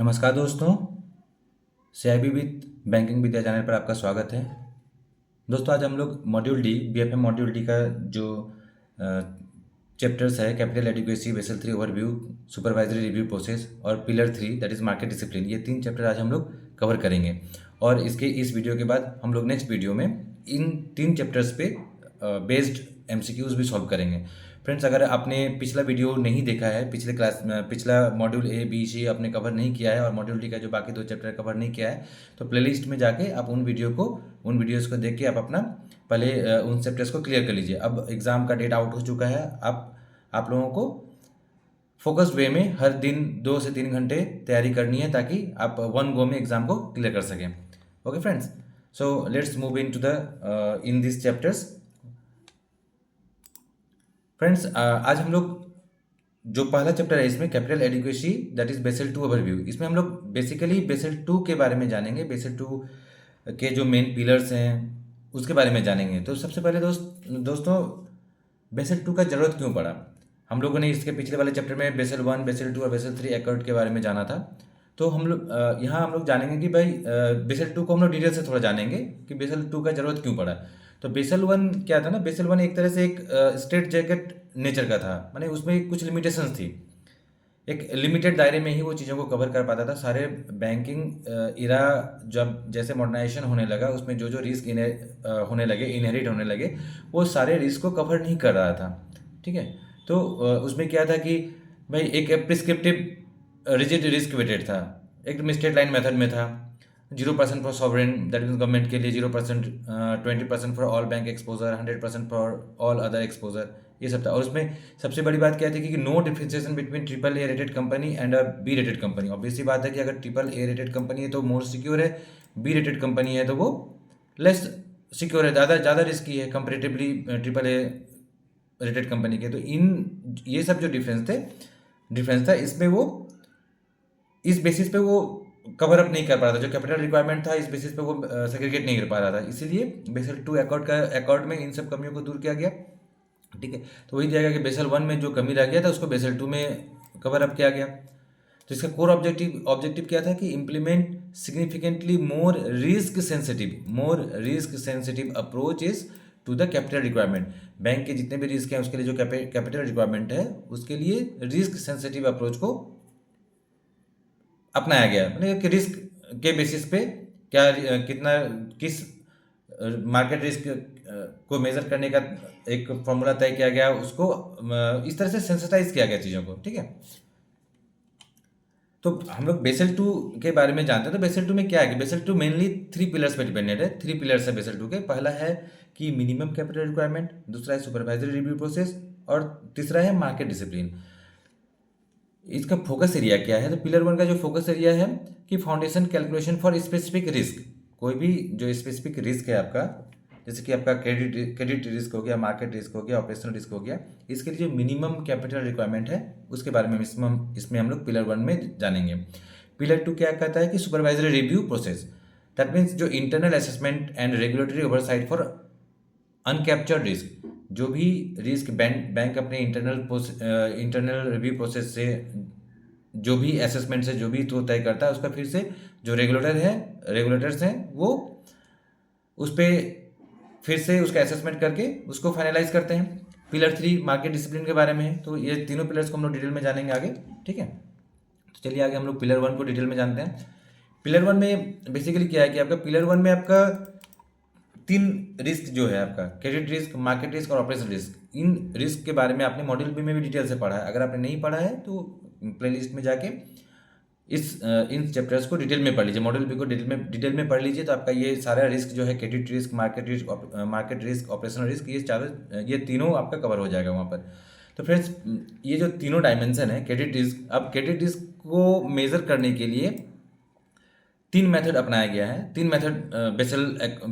नमस्कार दोस्तों, CIB with banking Vidya channel पर आपका स्वागत है। दोस्तों आज हम लोग module D BFM module D का जो चैप्टर्स है capital adequacy, Basel three overview, supervisory review process और pillar three that is market discipline, ये तीन चैप्टर आज हम लोग कवर करेंगे। और इस वीडियो के बाद हम लोग नेक्स्ट वीडियो में इन तीन चैप्टर्स पे बेस्ड एमसीक्यूज भी सॉल्व करेंगे। फ्रेंड्स, अगर आपने पिछला वीडियो नहीं देखा है, पिछला मॉड्यूल ए बी सी आपने कवर नहीं किया है और मॉड्यूल डी का जो बाकी दो चैप्टर कवर नहीं किया है, तो प्लेलिस्ट में जाके आप उन वीडियोस को देख के आप अपना पहले उन चैप्टर्स को क्लियर कर लीजिए। अब एग्ज़ाम का डेट आउट हो चुका है। आप लोगों को फोकस्ड वे में हर दिन 2 से 3 घंटे तैयारी करनी है ताकि आप वन गो में एग्ज़ाम को क्लियर कर सकें। Okay friends, so let's move into the in this chapters. Friends, आज हम लोग जो पहला चैप्टर है इसमें capital adequacy that is Basel two overview, इसमें हम लोग बेसिकली बेसल टू के बारे में जानेंगे। बेसल टू के जो मेन पिलर्स हैं उसके बारे में जानेंगे। तो सबसे पहले दोस्तों बेसल टू का ज़रूरत क्यों पड़ा? हम लोगों ने इसके पिछले वाले चैप्टर में बेसल वन, बेसल टू और बेसल थ्री एकॉर्ड के बारे में जाना था। तो हम लोग यहाँ हम लोग जानेंगे कि भाई बेसल टू को हम लोग डिटेल से थोड़ा जानेंगे कि बेसल टू का ज़रूरत क्यों पड़ा। तो बेसल वन क्या था ना, बेसल वन एक तरह से एक स्ट्रेट जैकेट नेचर का था, माने उसमें कुछ लिमिटेशंस थी। एक लिमिटेड दायरे में ही वो चीज़ों को कवर कर पाता था। सारे बैंकिंग इरा जब जैसे मॉडर्नाइजेशन होने लगा उसमें जो जो रिस्क होने लगे, इनहेरिट होने लगे, वो सारे रिस्क को कवर नहीं कर रहा था। ठीक है, तो उसमें क्या था कि भाई एक प्रिस्क्रिप्टिव रिजिड रिस्क वेटेड था, एकदम स्ट्रेट लाइन मेथड में था। 0% for sovereign that mean government के लिए 0%, 20% for all bank exposure, 100% for all other exposure, ये सब था। और उसमें सबसे बड़ी बात क्या थी कि no differentiation between triple A rated company and a B rated company. Obviously बात है कि अगर ट्रिपल ए रेटेड कंपनी है तो मोर सिक्योर है, बी रेटेड कंपनी है तो वो लेस सिक्योर है, ज़्यादा रिस्की है comparatively triple A rated company के। तो ये सब जो डिफरेंस था इसमें वो इस बेसिस पे वो कवर अप नहीं कर पा रहा था। जो कैपिटल रिक्वायरमेंट था इस बेसिस पे वो सेग्रीगेट नहीं कर पा रहा था, इसीलिए बेसल टू एकॉर्ड में इन सब कमियों को दूर किया गया। ठीक है, तो वही दिया गया कि बेसल वन में जो कमी रह गया था उसको बेसल टू में कवर अप किया गया। तो इसका कोर ऑब्जेक्टिव क्या था कि implement significantly more risk sensitive approach is to the capital requirement. Bank के जितने भी रिस्क हैं उसके लिए जो कैपिटल रिक्वायरमेंट है उसके लिए रिस्क सेंसिटिव अप्रोच को अपनाया गया। मतलब कि रिस्क के बेसिस पे किस मार्केट रिस्क को मेजर करने का एक फॉर्मूला तय किया गया, उसको इस तरह से सेंसिटाइज किया गया चीज़ों को। ठीक है, तो हम लोग बेसल टू के बारे में जानते हैं। तो बेसल टू में क्या है कि बेसल टू मेनली 3 पिलर्स पे डिपेंडेंट है। 3 पिलर्स है बेसल टू के। पहला है कि मिनिमम कैपिटल रिक्वायरमेंट, दूसरा है सुपरवाइजरी रिव्यू प्रोसेस और तीसरा है मार्केट डिसिप्लिन। इसका फोकस एरिया क्या है? तो पिलर वन का जो फोकस एरिया है कि foundation calculation for specific risk. कोई भी जो स्पेसिफिक रिस्क है आपका, जैसे कि आपका क्रेडिट रिस्क हो गया, मार्केट रिस्क हो गया, ऑपरेशनल रिस्क हो गया, इसके लिए जो मिनिमम कैपिटल रिक्वायरमेंट है उसके बारे में इसमें हम लोग पिलर वन में जानेंगे। पिलर टू क्या कहता है कि supervisory review process, that means जो internal assessment and regulatory oversight for uncaptured risk. जो भी रिस्क बैंक अपने इंटरनल रिव्यू प्रोसेस से जो भी असेसमेंट से जो भी तो तय करता है उसका फिर से जो रेगुलेटर्स हैं वो उस पर फिर से उसका असेसमेंट करके उसको फाइनलाइज करते हैं। पिलर थ्री मार्केट डिसिप्लिन के बारे में है। तो ये तीनों पिलर्स को हम लोग डिटेल में जानेंगे आगे। ठीक है, तो चलिए आगे हम लोग पिलर वन को डिटेल में जानते हैं। पिलर वन में बेसिकली क्या है कि आपका पिलर वन में आपका 3 रिस्क जो है आपका क्रेडिट रिस्क, मार्केट रिस्क और ऑपरेशन रिस्क। इन रिस्क के बारे में आपने मॉड्यूल बी में भी डिटेल से पढ़ा है। अगर आपने नहीं पढ़ा है तो प्लेलिस्ट में जाके इन चैप्टर्स को डिटेल में पढ़ लीजिए, मॉड्यूल बी को डिटेल में पढ़ लीजिए। तो आपका ये सारा रिस्क जो है credit risk, market risk, operational risk, ये तीनों आपका कवर हो जाएगा वहाँ पर। तो फ्रेंड्स, ये जो तीनों डायमेंशन है क्रेडिट रिस्क, अब क्रेडिट रिस्क को मेज़र करने के लिए 3 मेथड अपनाया गया है। 3 मेथड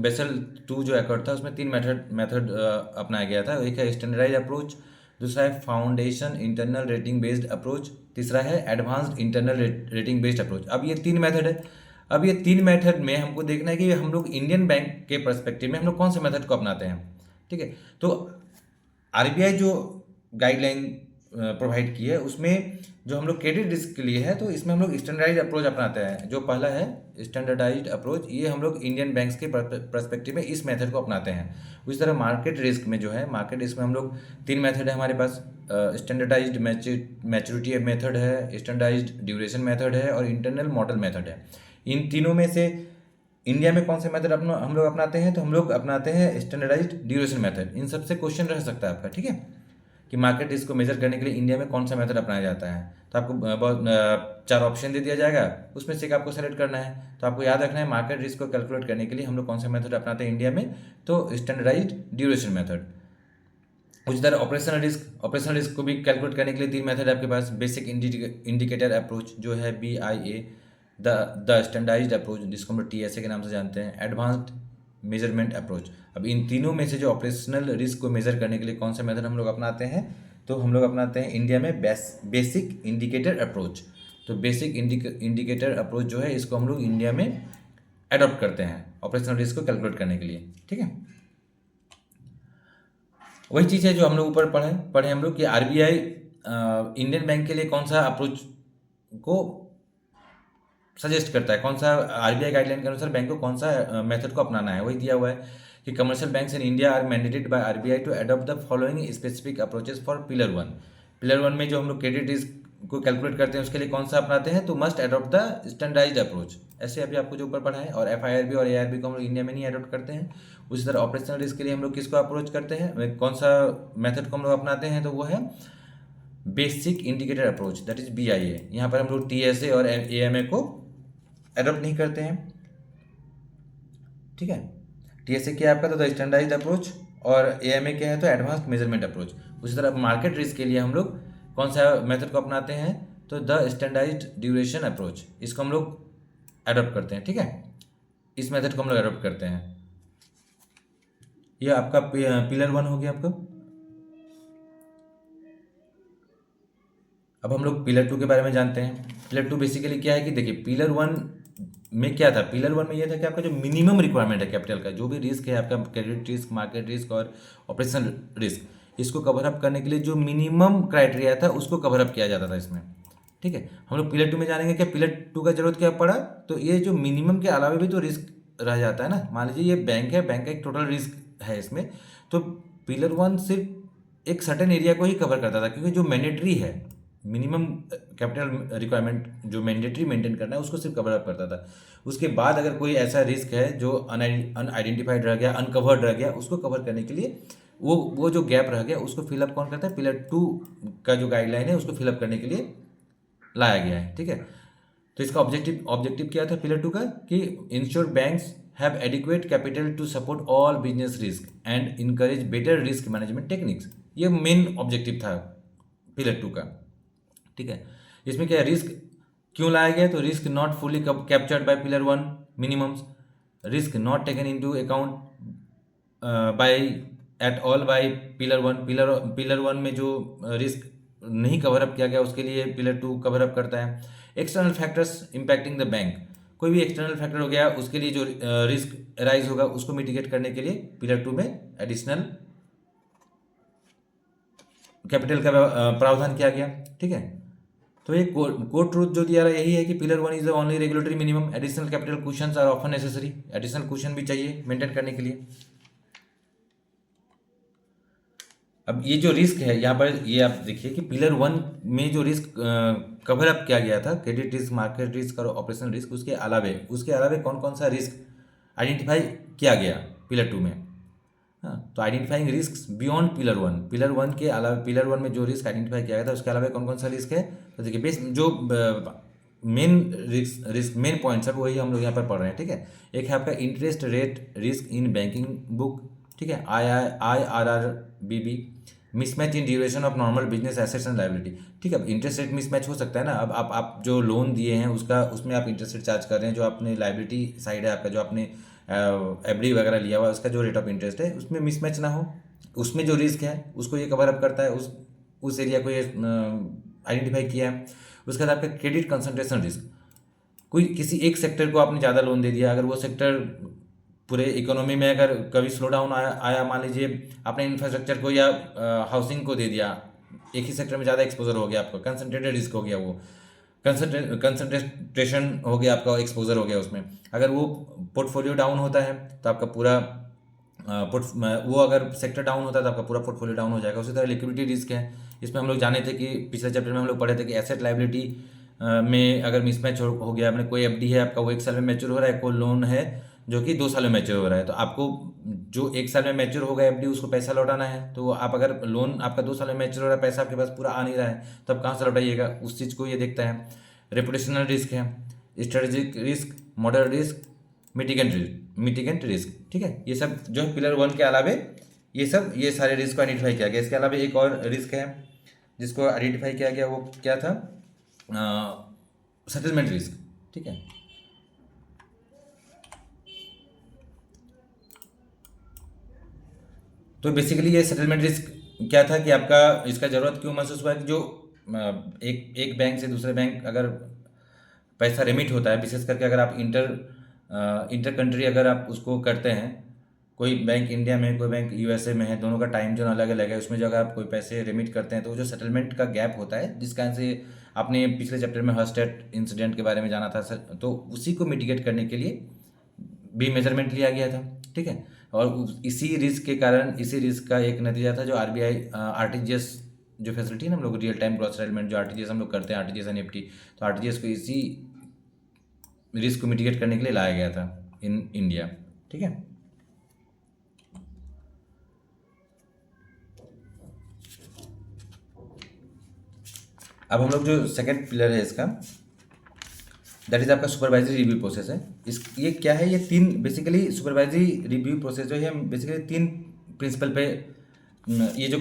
बेसल टू जो एकॉर्ड था उसमें 3 मेथड अपनाया गया था। एक है स्टैंडर्डाइज अप्रोच, दूसरा है foundation internal rating based approach, तीसरा है advanced internal rating based approach. अब ये 3 मेथड है। अब ये 3 मेथड में हमको देखना है कि हम लोग इंडियन बैंक के पर्सपेक्टिव में हम लोग कौन से मेथड को अपनाते हैं। ठीक है, तो आरबीआई जो गाइडलाइन प्रोवाइड की है, उसमें जो हम लोग क्रेडिट रिस्क के लिए है तो इसमें हम लोग स्टैंडर्डाइज अप्रोच अपनाते हैं। जो पहला है स्टैंडर्डाइज्ड अप्रोच, ये हम लोग इंडियन बैंक्स के पर्सपेक्टिव में इस मेथड को अपनाते हैं। उसी तरह मार्केट रिस्क में जो है, मार्केट रिस्क में हम लोग 3 मेथड है हमारे पास। स्टैंडर्डाइज्ड मैच्योरिटी मेथड है, स्टैंडर्डाइज्ड ड्यूरेशन मेथड है और इंटरनल मॉडल मेथड है। इन तीनों में से इंडिया में कौन से मेथड हम लोग अपनाते हैं, तो हम लोग अपनाते हैं स्टैंडर्डाइज्ड ड्यूरेशन मेथड। इन सबसे क्वेश्चन रह सकता है आपका, ठीक है, कि मार्केट रिस्क को मेजर करने के लिए इंडिया में कौन सा मेथड अपनाया जाता है। तो आपको बहुत 4 ऑप्शन दे दिया जाएगा, उसमें से एक आपको सेलेक्ट करना है। तो आपको याद रखना है मार्केट रिस्क को कैलकुलेट करने के लिए हम लोग कौन सा मेथड अपनाते हैं इंडिया में, तो स्टैंडर्डाइज्ड ड्यूरेशन मेथड। उसी तरह ऑपरेशनल रिस्क को भी कैलकुलेट करने के लिए 3 मेथड है आपके पास। बेसिक इंडिकेटर अप्रोच जो है BIA, द स्टैंडर्डाइज्ड अप्रोच जिसको हम लोग TSA के नाम से जानते हैं, एडवांस्ड मेजरमेंट अप्रोच। अब इन तीनों में से जो ऑपरेशनल रिस्क को मेजर करने के लिए कौन सा मेथड हम लोग अपनाते हैं, तो हम लोग अपनाते हैं इंडिया में बेसिक इंडिकेटर अप्रोच। तो बेसिक इंडिकेटर अप्रोच जो है इसको हम लोग इंडिया में अडॉप्ट करते हैं ऑपरेशनल रिस्क को कैलकुलेट करने के लिए, ठीक है। वही चीज़ है जो हम लोग ऊपर पढ़े हम लोग कि RBI इंडियन बैंक के लिए कौन सा अप्रोच को सजेस्ट करता है, कौन सा RBI गाइडलाइन के अनुसार बैंक को कौन सा मेथड को अपनाना है। वही दिया हुआ है कि commercial banks in India are mandated by RBI to adopt the following specific approaches for pillar 1। Pillar 1 में जो हम लोग क्रेडिट रिस्क को कैलकुलेट करते हैं उसके लिए कौन सा अपनाते हैं, तो must adopt the standardised approach. ऐसे अभी आपको जो ऊपर पढ़ा है। और FIRB और ARB को हम लोग इंडिया में नहीं अडॉप्ट करते हैं। उसी तरह ऑपरेशनल रिस्क के लिए हम लोग किसको अप्रोच करते हैं, कौन सा मेथड को हम लोग अपनाते हैं, तो वो है basic indicator approach, that is BIA। यहाँ पर हम लोग TSA और AMA को अडॉप्ट नहीं करते हैं, ठीक है। TSA क्या है आपका, तो द स्टैंडर्डाइज्ड अप्रोच, और AMA क्या है, तो एडवांस्ड मेजरमेंट अप्रोच। उसी तरह मार्केट रिस्क के लिए हम लोग कौन सा मेथड को अपनाते हैं, तो द स्टैंडर्डाइज्ड ड्यूरेशन अप्रोच, इसको हम लोग अडॉप्ट करते हैं, ठीक है। इस मेथड को हम लोग अडॉप्ट करते हैं। ये आपका पिलर 1 हो गया आपका। अब हम लोग पिलर 2 के बारे में जानते हैं। पिलर 2 बेसिकली क्या है कि देखिए, पिलर 1 में क्या था, पिलर 1 में ये था कि आपका जो मिनिमम रिक्वायरमेंट है कैपिटल का, जो भी रिस्क है आपका क्रेडिट रिस्क, मार्केट रिस्क और ऑपरेशनल रिस्क, इसको कवर अप करने के लिए जो मिनिमम क्राइटेरिया था उसको कवर अप किया जाता था इसमें, ठीक है। हम लोग पिलर 2 में जानेंगे कि पिलर 2 का जरूरत क्या पड़ा, तो ये जो मिनिमम के अलावा भी तो रिस्क रह जाता है ना। मान लीजिए ये बैंक है, बैंक का एक टोटल रिस्क है इसमें, तो पिलर 1 सिर्फ एक सर्टेन एरिया को ही कवर करता था, क्योंकि जो मैंडेटरी है मिनिमम कैपिटल रिक्वायरमेंट जो मैंडेटरी मेंटेन करना है उसको सिर्फ कवर अप करता था। उसके बाद अगर कोई ऐसा रिस्क है जो अनआइडेंटिफाइड रह गया, अनकवर्ड रह गया, उसको कवर करने के लिए वो जो गैप रह गया उसको फिलअप कौन करता है, पिलर 2 का जो गाइडलाइन है उसको फिलअप करने के लिए लाया गया है, ठीक है। तो इसका ऑब्जेक्टिव क्या था पिलर 2 का, कि ensure banks have adequate capital to support all business risk and encourage better risk management techniques. ये मेन ऑब्जेक्टिव था पिलर 2 का, ठीक है। इसमें क्या है, रिस्क क्यों लाया गया, तो risk not fully captured by pillar 1 minimums, risk not taken into account by at all by pillar 1। Pillar 1 में जो रिस्क नहीं कवर अप किया गया उसके लिए पिलर 2 कवर अप करता है। External factors impacting the bank, कोई भी एक्सटर्नल फैक्टर हो गया उसके लिए जो रिस्क राइज होगा उसको मिटिगेट करने के लिए पिलर 2 में एडिशनल कैपिटल का प्रावधान किया गया, ठीक है। तो ये कोर ट्रूथ जो दिया रहा है यही है कि pillar 1 is the only regulatory minimum, additional capital cushions are often necessary, additional cushion भी चाहिए मेंटेन करने के लिए। अब ये जो रिस्क है यहाँ पर ये आप देखिए कि पिलर 1 में जो रिस्क कवर अप किया गया था, क्रेडिट रिस्क, मार्केट रिस्क और ऑपरेशनल रिस्क, उसके अलावे कौन कौन सा रिस्क आइडेंटिफाई किया गया पिलर 2 में। हाँ, तो आइडेंटिफाइंग रिस्क बियॉन्ड पिलर 1 के अलावा, पिलर 1 में जो रिस्क आइडेंटिफाई किया गया था उसके अलावा कौन कौन सा रिस्क है, तो देखिए बेस जो मेन रिस्क मेन पॉइंट्स है वही हम लोग यहाँ पर पढ़ रहे हैं, ठीक है। एक है आपका interest rate risk in banking book, ठीक है, IRRBB, mismatch in duration of normal business assets and liability, ठीक है। अब इंटरेस्ट रेट मिसमैच हो सकता है ना, अब आप जो लोन दिए हैं उसमें आप इंटरेस्ट रेट चार्ज कर रहे हैं, जो आपने लायबिलिटी साइड है आपका, जो आपने एफडी वगैरह लिया हुआ है उसका जो रेट ऑफ इंटरेस्ट है उसमें मिसमैच ना हो, उसमें जो रिस्क है उसको ये कवर अप करता है, उस एरिया को ये आइडेंटिफाई किया है। उसके बाद आपका क्रेडिट कंसंट्रेशन रिस्क, कोई किसी एक सेक्टर को आपने ज़्यादा लोन दे दिया, अगर वो सेक्टर पूरे इकोनॉमी में अगर कभी स्लो डाउन आया मान लीजिए आपने इंफ्रास्ट्रक्चर को या हाउसिंग को दे दिया एक ही सेक्टर में ज़्यादा एक्सपोजर हो गया आपका, कंसंट्रेटेड रिस्क हो गया, वो कंसंट्रेशन हो गया आपका, एक्सपोजर हो गया उसमें। अगर वो पोर्टफोलियो डाउन होता है तो आपका पूरा वो अगर सेक्टर डाउन होता है तो आपका पूरा पोर्टफोलियो डाउन हो जाएगा। उसी तरह लिक्विडिटी रिस्क है, इसमें हम लोग जाने थे कि पिछले चैप्टर में हम लोग पढ़े थे कि एसेट लाइबिलिटी में अगर मिसमैच हो गया, आपने कोई एफडी है आपका वो 1 साल में मैच्योर हो रहा है, कोई लोन है जो कि 2 साल में मैच्योर हो रहा है, तो आपको जो 1 साल में मैच्योर होगा एफडी उसको पैसा लौटाना है। तो आप अगर लोन आपका 2 साल में मैच्योर हो रहा है, पैसा आपके पास पूरा आ नहीं रहा है, तो आप कहाँ से लौटाइएगा, उस चीज़ को ये देखता है। रेपुटेशनल रिस्क है, strategic risk, model risk, mitigant risk, ठीक है। ये सब जो है पिलर 1 के अलावे ये सारे रिस्क को आइडेंटिफाई किया गया। इसके अलावा एक और रिस्क है जिसको आइडेंटिफाई किया गया, वो क्या था, सेटलमेंट रिस्क, ठीक है। तो बेसिकली ये सेटलमेंट रिस्क क्या था कि आपका इसका ज़रूरत क्यों महसूस हुआ कि जो एक बैंक से दूसरे बैंक अगर पैसा रेमिट होता है, विशेष करके अगर आप इंटर कंट्री अगर आप उसको करते हैं, कोई बैंक इंडिया में कोई बैंक यूएसए में है, दोनों का टाइम जोन अलग अलग है, उसमें जो अगर आप कोई पैसे रेमिट करते हैं तो वो जो सेटलमेंट का गैप होता है, जिस कारण से आपने पिछले चैप्टर में हर्स्टेट इंसिडेंट के बारे में जाना था सर, तो उसी को मिटिगेट करने के लिए भी मेजरमेंट लिया गया था, ठीक है। और इसी रिस्क के कारण, इसी रिस्क का एक नतीजा था जो आरबीआई आरटीजीएस जो फैसिलिटी है ना, हम लोग रियल टाइम ग्रॉस सेटलमेंट जो आरटीजीएस हम लोग करते हैं, आरटीजीएस एनईएफटी, तो आरटीजीएस को इसी रिस्क को मिटिगेट करने के लिए लाया गया था इन इंडिया, ठीक है। अब हम लोग जो सेकंड पिलर है इसका, दैट इज आपका सुपरवाइजरी रिव्यू प्रोसेस है। ये क्या है, ये 3 बेसिकली सुपरवाइजरी रिव्यू प्रोसेस जो है बेसिकली 3 प्रिंसिपल पे, ये जो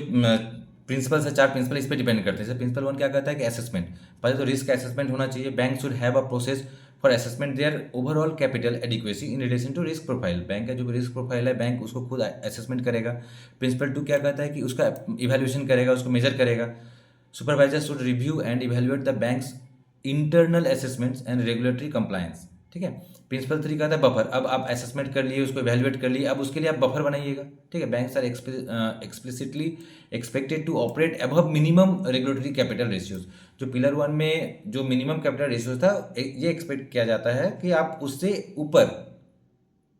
प्रिंसिपल है 4 प्रिंसिपल इस पे डिपेंड करते हैं। जैसे प्रिंसिपल 1 क्या कहता है कि असेसमेंट, पहले तो रिस्क असेसमेंट होना चाहिए। Bank should have a process for assessment their overall capital adequacy in relation to risk profile. Bank का जो रिस्क प्रोफाइल है, बैंक उसको खुद असेसमेंट करेगा। प्रिंसिपल 2 क्या कहता है कि उसका इवैल्यूएशन करेगा, उसको मेजर करेगा। Supervisor should review and evaluate the banks internal assessments and regulatory compliance, ठीक है। प्रिंसिपल 3 कहता है बफर, अब आप असेसमेंट कर लिए, उसको इवेल्युएट कर लिए, अब उसके लिए आप बफर बनाइएगा, ठीक है। Banks are explicitly expected to operate above minimum regulatory capital ratios. जो पिलर 1 में जो मिनिमम कैपिटल रेशियोज था, ये एक्सपेक्ट किया जाता है कि आप उससे ऊपर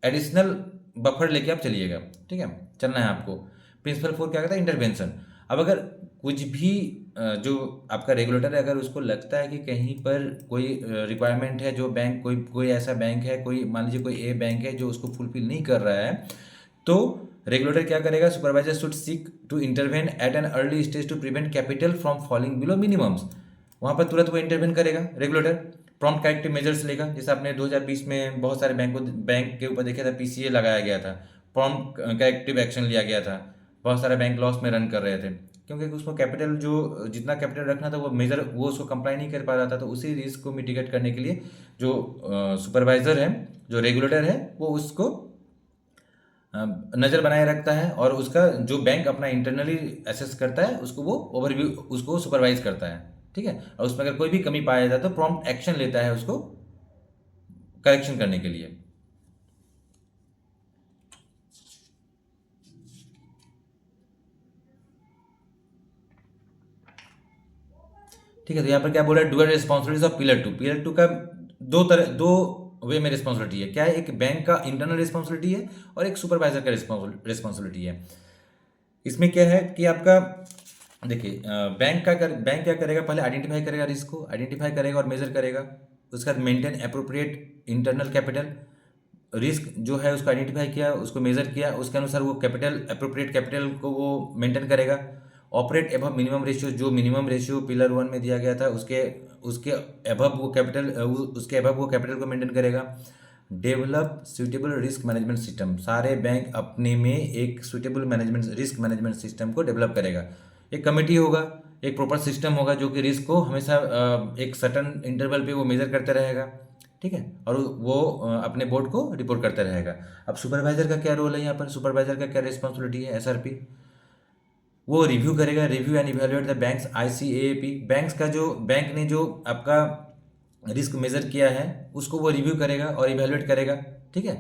एडिशनल बफर लेके आप चलिएगा, ठीक है, चलना है आपको। प्रिंसिपल 4 क्या कहता है, इंटरवेंशन। अब अगर कुछ भी जो आपका रेगुलेटर है, अगर उसको लगता है कि कहीं पर कोई रिक्वायरमेंट है, जो बैंक कोई ऐसा बैंक है, कोई मान लीजिए कोई ए बैंक है जो उसको फुलफिल नहीं कर रहा है, तो रेगुलेटर क्या करेगा, supervisor should seek to intervene at an early stage to prevent capital from falling below minimums. वहाँ पर तुरंत वो इंटरवेन करेगा रेगुलेटर। प्रॉम्प्ट करेक्टिव मेजर्स लेगा, जैसे आपने 2020 में बहुत सारे बैंक के ऊपर देखा था, पीसीए लगाया गया था, प्रॉम्प्ट करेक्टिव एक्शन लिया गया था। बहुत सारे बैंक लॉस में रन कर रहे थे क्योंकि उसको कैपिटल जो जितना कैपिटल रखना था वो उसको कंप्लाई नहीं कर पा रहा था। तो उसी रिस्क को मिटिगेट करने के लिए जो सुपरवाइजर है, जो रेगुलेटर है, वो उसको नज़र बनाए रखता है और उसका जो बैंक अपना इंटरनली असेस करता है उसको वो ओवरव्यू उसको सुपरवाइज करता है, ठीक है। और उसमें अगर कोई भी कमी पाया जाए तो प्रॉम्प्ट एक्शन लेता है उसको करेक्शन करने के लिए। ठीक है, तो यहाँ पर क्या बोला है, dual responsibilities of pillar 2। Pillar 2 का दो वे में रिस्पॉन्सिबिलिटी है। क्या है, एक बैंक का इंटरनल रिस्पॉन्सिबिलिटी है और एक सुपरवाइजर का रिस्पॉन्सिबिलिटी है। इसमें क्या है कि आपका देखिए, बैंक क्या करेगा, पहले आइडेंटिफाई करेगा रिस्क को, आइडेंटिफाई करेगा और मेजर करेगा। उसके बाद maintain appropriate internal capital. Risk जो है उसको आइडेंटिफाई किया, उसको मेजर किया, उसके अनुसार वो कैपिटल अप्रोप्रिएट कैपिटल को वो मेंटेन करेगा। ऑपरेट एबव मिनिमम रेशियो, जो मिनिमम रेशियो पिलर 1 में दिया गया था उसके उसके एबव वो कैपिटल को मेंटेन करेगा। Develop suitable risk management system, सारे बैंक अपने में एक सुइटेबल रिस्क मैनेजमेंट सिस्टम को डेवलप करेगा। एक कमेटी होगा, एक प्रॉपर सिस्टम होगा जो कि रिस्क को हमेशा एक सर्टन इंटरवल पे वो मेजर करते रहेगा, ठीक है, और वो अपने बोर्ड को रिपोर्ट करता रहेगा। अब सुपरवाइजर का क्या रोल है यहाँ पर, सुपरवाइजर का क्या रिस्पॉन्सिबिलिटी है, एसआरपी, वो रिव्यू करेगा, review and evaluate the banks आईसीएपी। Bank ने जो आपका रिस्क मेजर किया है उसको वो रिव्यू करेगा और इवेल्युएट करेगा, ठीक है।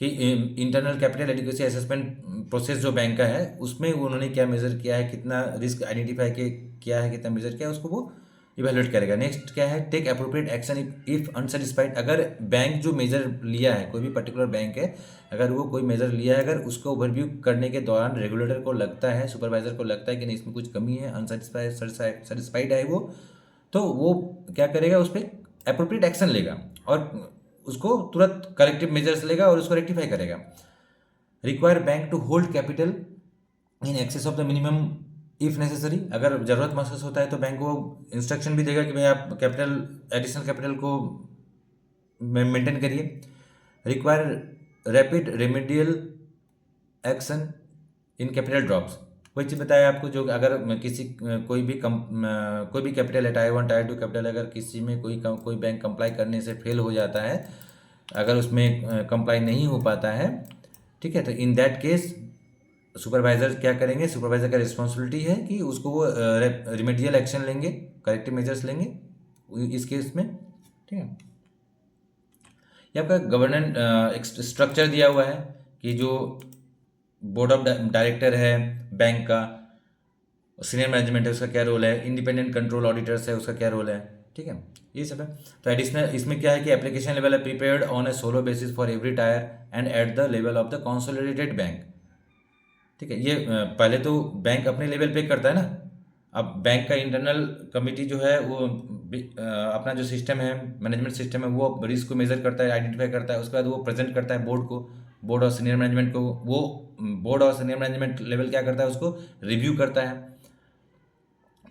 कि internal capital adequacy assessment process जो बैंक का है उसमें उन्होंने क्या मेजर किया है, कितना रिस्क आइडेंटिफाई किया है, कितना मेजर किया है, उसको वो इवेलुएट करेगा। नेक्स्ट क्या है, take appropriate action if unsatisfied. अगर बैंक जो मेजर लिया है, कोई भी पर्टिकुलर बैंक है, अगर वो कोई मेजर लिया है, अगर उसको ओवरव्यू करने के दौरान रेगुलेटर को लगता है, सुपरवाइजर को लगता है कि नहीं इसमें कुछ कमी है, अनसेटिस्फाइड सेटिस्फाइड है वो, तो वो क्या करेगा, उस पर अप्रोप्रिएट एक्शन लेगा और उसको तुरंत करेक्टिव मेजर्स लेगा और उसको रेक्टिफाई करेगा। Require bank to hold capital in excess of the minimum if necessary. अगर ज़रूरत महसूस होता है तो बैंक को इंस्ट्रक्शन भी देगा कि भाई आप कैपिटल, एडिशनल कैपिटल को मेंटेन करिए। Require rapid remedial action in capital drops. वही चीज़ बताया आपको, जो अगर किसी कोई भी कैपिटल है, टायर 1 टायर 2 कैपिटल, अगर किसी में कोई बैंक कंप्लाई करने से फेल हो जाता है, अगर उसमें कंप्लाई नहीं हो पाता है, ठीक है, तो इन दैट केस सुपरवाइजर क्या करेंगे, सुपरवाइजर का रिस्पॉन्सिबिलिटी है कि उसको वो रिमेडियल एक्शन लेंगे, करेक्टिव मेजर्स लेंगे इस केस में, ठीक है। ये आपका गवर्नेंस स्ट्रक्चर दिया हुआ है कि जो बोर्ड ऑफ डायरेक्टर है बैंक का, सीनियर मैनेजमेंट है, उसका क्या रोल है, इंडिपेंडेंट कंट्रोल ऑडिटर्स है, उसका क्या रोल है, ठीक है, ये सब है। तो एडिशनल इसमें क्या है कि एप्लीकेशन लेवल है prepared on a solo basis for every tyre and at the level of the consolidated bank, ठीक है। ये पहले तो बैंक अपने लेवल पे करता है ना, अब बैंक का इंटरनल कमिटी जो है वो अपना जो सिस्टम है, मैनेजमेंट सिस्टम है, वो रिस्क को मेजर करता है, आइडेंटिफाई करता है, उसके बाद वो प्रेजेंट करता है बोर्ड को, बोर्ड और सीनियर मैनेजमेंट को। वो बोर्ड और सीनियर मैनेजमेंट लेवल क्या करता है, उसको रिव्यू करता है।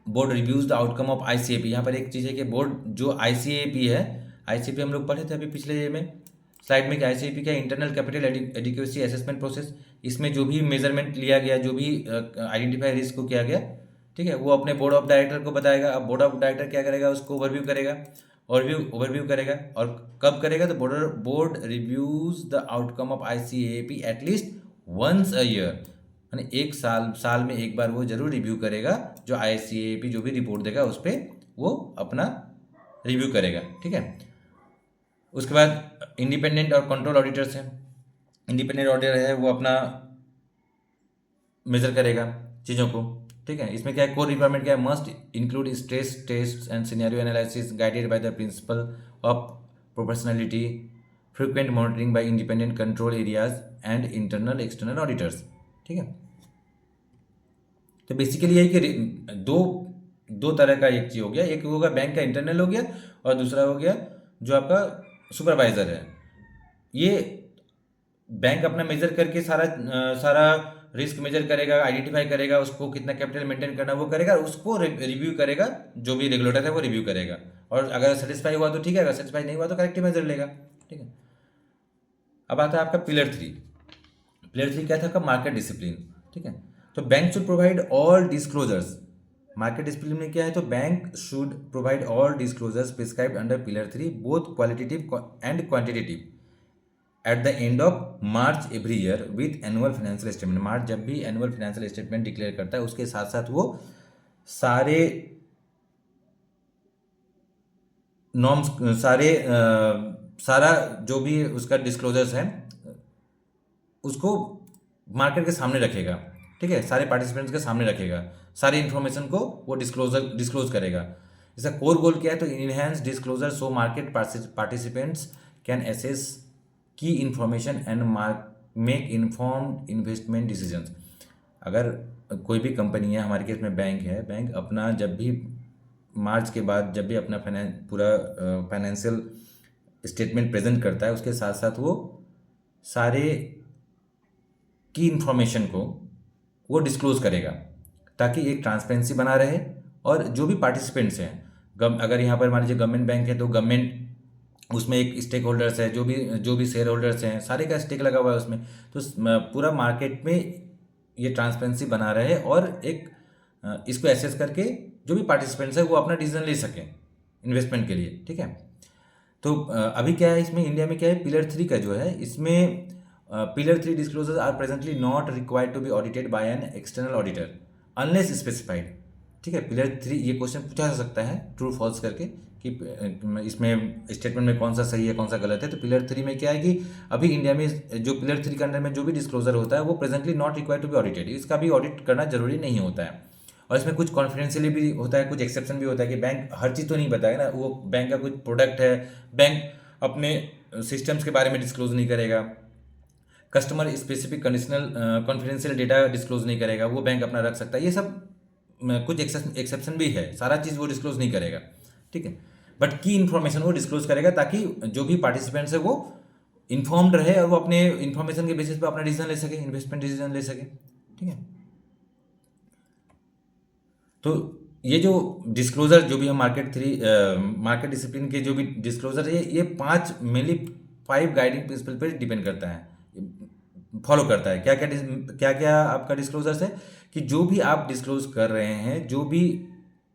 Board reviews the outcome of आईसीएपी। यहाँ पर एक चीज़ है कि बोर्ड जो आईसीएपी है, आईसीएपी हम लोग पढ़े थे अभी पिछले में स्लाइड में, कि आईसीएपी क्या, internal capital adequacy assessment process. इसमें जो भी मेजरमेंट लिया गया, जो भी आइडेंटिफाई रिस्क को किया गया, ठीक है, वो अपने बोर्ड ऑफ डायरेक्टर को बताएगा। अब बोर्ड ऑफ डायरेक्टर क्या करेगा, उसको ओवरव्यू करेगा, ओवरव्यू करेगा। और कब करेगा, तो board reviews the outcome of ICAAP at least once a year, यानी एक साल में एक बार वो जरूर रिव्यू करेगा। जो आईसीएपी जो भी रिपोर्ट देगा उस पर वो अपना रिव्यू करेगा, ठीक है। उसके बाद इंडिपेंडेंट और कंट्रोल ऑडिटर्स हैं। इंडिपेंडेंट ऑडिटर है वो अपना मेजर करेगा चीज़ों को, ठीक है। इसमें क्या है, कोर रिक्वायरमेंट क्या है, must include stress test and scenario analysis guided by the principle of professionality, frequent monitoring by independent control areas and internal external auditors, ठीक है। तो बेसिकली यही कि दो तरह का एक चीज़ हो गया, एक होगा बैंक का इंटरनल हो गया और दूसरा हो गया जो आपका सुपरवाइजर है। ये बैंक अपना मेजर करके सारा रिस्क मेजर करेगा, आइडेंटिफाई करेगा, उसको कितना कैपिटल मेंटेन करना वो करेगा, उसको रिव्यू करेगा, जो भी रेगुलेटर है वो रिव्यू करेगा, और अगर सेटिस्फाई हुआ तो ठीक है, अगर सेटिस्फाई नहीं हुआ तो करेक्टिव मेजर लेगा, ठीक है। अब आता है आपका पिलर 3। पिलर 3 क्या था आपका, मार्केट डिसिप्लिन, ठीक है। तो bank should provide all disclosures. Market discipline में क्या है, तो bank should provide all disclosures prescribed under pillar 3 both qualitative and quantitative at the end of March every year with annual financial statement. March जब भी annual financial statement declare करता है, उसके साथ साथ वो सारे नॉर्म्स, सारा जो भी उसका डिस्क्लोजर्स है उसको मार्केट के सामने रखेगा, ठीक है, सारे पार्टिसिपेंट्स के सामने रखेगा, सारी इन्फॉर्मेशन को वो डिस्क्लोज करेगा। इसका कोर गोल क्या है, तो enhance disclosure so market participants can assess key information and make informed investment decisions. अगर कोई भी कंपनी है, हमारे केस में बैंक है, बैंक अपना जब भी मार्च के बाद जब भी अपना पूरा फाइनेंशियल स्टेटमेंट प्रेजेंट करता है, उसके साथ साथ वो सारे की इन्फॉर्मेशन को वो डिस्क्लोज करेगा ताकि एक ट्रांसपेरेंसी बना रहे। और जो भी पार्टिसिपेंट्स हैं, अगर यहाँ पर मान लीजिए गवर्नमेंट बैंक है तो गवर्नमेंट उसमें एक स्टेक होल्डर्स है, जो भी शेयर होल्डर्स हैं, सारे का स्टेक लगा हुआ है उसमें। तो पूरा मार्केट में ये ट्रांसपेरेंसी बना रहे और एक इसको एसेस करके जो भी पार्टिसिपेंट्स है वो अपना डिसीजन ले सकें इन्वेस्टमेंट के लिए, ठीक है। तो अभी क्या है इसमें, इंडिया में क्या है, पिलर 3 का जो है, इसमें pillar 3 disclosures are presently not required to be audited by an external auditor unless specified, ठीक है। पिलर 3 ये क्वेश्चन पूछा जा सकता है ट्रू फॉल्स करके कि इसमें स्टेटमेंट में कौन सा सही है कौन सा गलत है। तो पिलर 3 में क्या है कि अभी इंडिया में जो पिलर 3 के अंडर में जो भी डिस्क्लोजर होता है वो presently not required to be audited, इसका भी ऑडिट करना जरूरी नहीं होता है। और इसमें कुछ कॉन्फिडेंशियली भी होता है, कुछ एक्सेप्शन भी होता है कि बैंक हर चीज़ तो नहीं बताएगा ना, वो बैंक का कुछ प्रोडक्ट है, बैंक अपने सिस्टम्स के बारे में डिस्क्लोज नहीं करेगा, customer specific conditional confidential data disclose नहीं करेगा, वो बैंक अपना रख सकता है। ये सब कुछ एक्सेप्शन भी है, सारा चीज़ वो डिस्क्लोज नहीं करेगा, ठीक है। बट की इन्फॉर्मेशन वो डिस्क्लोज करेगा ताकि जो भी पार्टिसिपेंट्स है वो इन्फॉर्म्ड रहे और वो अपने इन्फॉर्मेशन के बेसिस पे अपना डिसीजन ले सके, इन्वेस्टमेंट डिसीजन ले सके, ठीक है। तो ये जो डिस्क्लोजर जो भी हम मार्केट डिसिप्लिन के जो भी डिस्क्लोजर है, ये 5 मेनली 5 गाइडिंग प्रिंसिपल पे डिपेंड करता है, फॉलो करता है। क्या क्या आपका डिस्क्लोजर्स है कि जो भी आप डिस्क्लोज कर रहे हैं, जो भी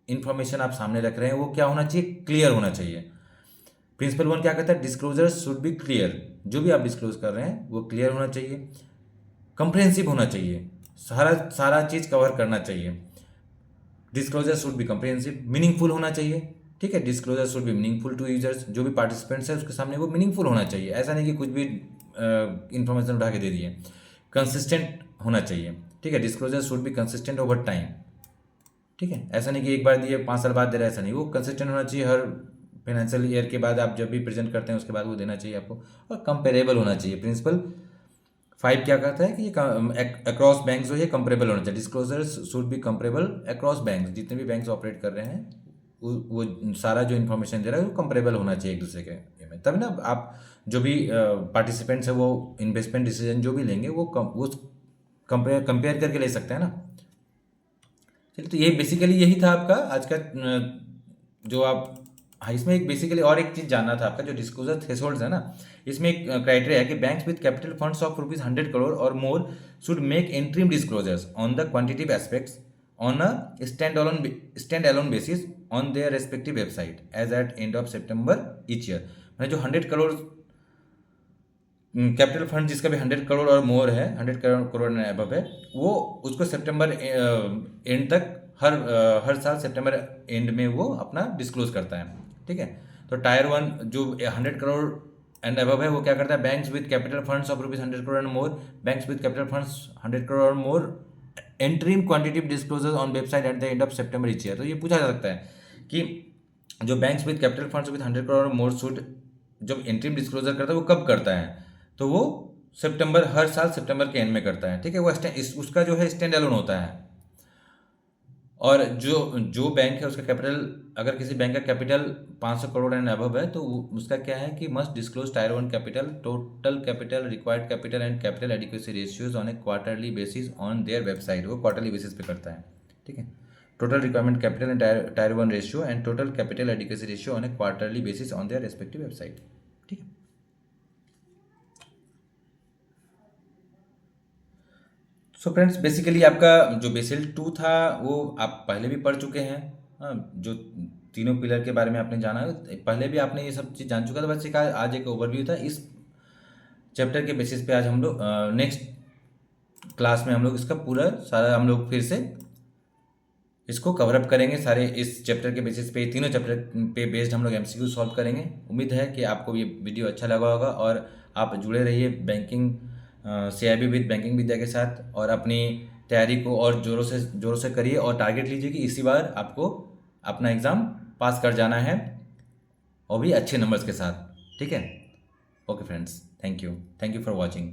इंफॉर्मेशन आप सामने रख रहे हैं, वो क्या होना चाहिए, क्लियर होना चाहिए। प्रिंसिपल 1 क्या कहता है, डिस्क्लोजर शुड बी क्लियर, जो भी आप डिस्क्लोज कर रहे हैं वो क्लियर होना चाहिए, कंप्रिहेंसिव होना चाहिए, सारा सारा चीज़ कवर करना चाहिए। Disclosure should be comprehensive, meaningful होना चाहिए, ठीक है। Disclosure should be meaningful to users, जो भी पार्टिसिपेंट्स है उसके सामने वो मीनिंगफुल होना चाहिए, ऐसा नहीं कि कुछ भी इंफॉर्मेशन उठा के दे दिए। कंसिस्टेंट होना चाहिए, ठीक है। Disclosure should be consistent over time, ठीक है। ऐसा नहीं कि एक बार दिए 5 साल बाद दे रहा है, ऐसा नहीं, वो कंसिस्टेंट होना चाहिए। हर फाइनेंशियल ईयर के बाद आप जब भी प्रेजेंट करते हैं उसके बाद वो देना चाहिए आपको, और कंपेरेबल होना चाहिए। प्रिंसिपल 5 क्या कहता है कि ये अक्रॉस बैंक जो है कंपेरेबल होना चाहिए। Disclosure should be comparable across bank, जितने भी बैंक ऑपरेट कर रहे हैं वो सारा जो इन्फॉर्मेशन दे रहा है वो कंपेरेबल होना चाहिए एक दूसरे के में, तब ना आप जो भी पार्टिसिपेंट्स है वो इन्वेस्टमेंट डिसीजन जो भी लेंगे वो कंपेयर करके ले सकते हैं ना। चलिए, तो ये बेसिकली यही था आपका आज का जो आप, हाँ, इसमें एक बेसिकली और एक चीज़ जानना था आपका, जो डिस्क्लोजर थ्रेशोल्ड्स है ना, इसमें एक क्राइटेरिया है कि banks with capital funds of ₹100 crore और more should make interim disclosures on the quantitative aspects on a stand alone basis on their respective website as at end of September each year. मैंने जो 100 crore capital fund जिसका भी 100 करोड़ और मोर है, 100 crore above है, वो उसको सितंबर एंड तक हर साल सितंबर एंड में वो अपना डिस्क्लोज करता है, ठीक है। तो टायर 1 जो 100 करोड़ एंड अबव है वो क्या करता है, banks with capital funds of ₹100 crore and more, banks with capital funds 100 crore और more interim quantitative disclosure on website at the end of September each year. तो ये पूछा जा सकता है कि जो banks with capital funds with 100 crore और मोर शुड जब एंट्रीम डिस्क्लोजर करता है वो कब करता है, तो वो सितंबर, हर साल सितंबर के एंड में करता है, ठीक है। वो उसका जो है स्टैंड अलोन होता है। और जो बैंक है उसका कैपिटल, अगर किसी बैंक का कैपिटल 500 करोड़ एंड अबव है तो उसका क्या है कि must disclose tyre 1 capital, total capital, required capital and capital adequacy ratios on A quarterly basis on their website. वो क्वार्टरली बेसिस पे करता है, ठीक है। Total requirement capital and tyre 1 ratio and total capital adequacy ratio on A quarterly basis on their respective website, ठीक है। So friends, basically आपका जो बेसिल 2 था वो आप पहले भी पढ़ चुके हैं, हाँ। जो तीनों पिलर के बारे में आपने जाना है, पहले भी आपने ये सब चीज़ जान चुका था, बस एक आज एक ओवरव्यू था। इस चैप्टर के बेसिस पे आज हम लोग नेक्स्ट क्लास में हम लोग इसका पूरा सारा हम लोग फिर से इसको कवर अप करेंगे। सारे इस चैप्टर के बेसिस पे, तीनों चैप्टर पे बेस्ड हम लोग एमसीक्यू सॉल्व करेंगे। उम्मीद है कि आपको ये वीडियो अच्छा लगा होगा और आप जुड़े रहिए बैंकिंग CIB विद बैंकिंग विद्या के साथ, और अपनी तैयारी को और ज़ोरों से करिए और टारगेट लीजिए कि इसी बार आपको अपना एग्ज़ाम पास कर जाना है, और भी अच्छे नंबर्स के साथ, ठीक है। Okay friends, thank you for watching.